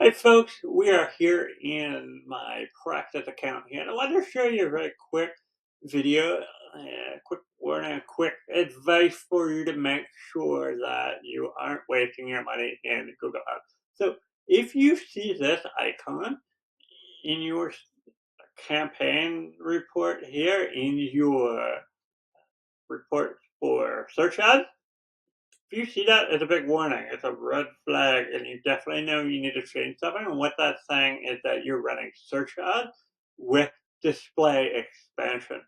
Hey folks, we are here in my practice account here, and I wanted to show you a very quick video, quick warning, quick advice for you to make sure that you aren't wasting your money in Google Ads. So if you see this icon in your campaign report here, in your report for search ads, if you see that, it's a big warning. It's a red flag, and you definitely know you need to change something. And what that's saying is that you're running search ads with display expansion.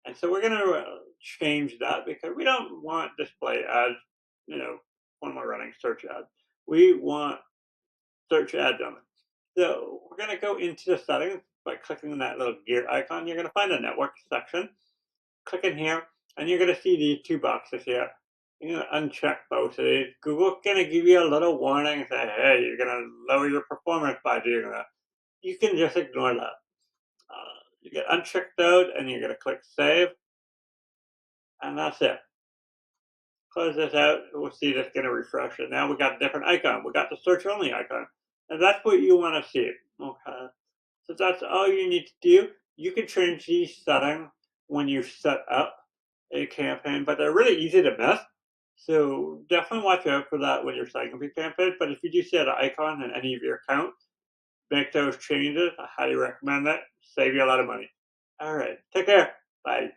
And so we're going to change that because we don't want display ads, when we're running search ads. We want search ads on it. So we're going to go into the settings by clicking on that little gear icon. You're going to find the network section. Click in here, and you're going to see these two boxes here. You're going to uncheck both of these. Google's going to give you a little warning and say, hey, you're going to lower your performance by doing that. You can just ignore that. You get unchecked out, and you're going to click save, and that's it. Close this out. We'll see this going to refresh it. Now we got a different icon. We got the search only icon, and that's what you want to see. Okay. So that's all you need to do. You can change these settings when you set up a campaign, but they're really easy to miss. So definitely watch out for that when you're setting up your campaign. But if you do see an icon in any of your accounts, make those changes. I highly recommend that. Save you a lot of money. All right. Take care. Bye.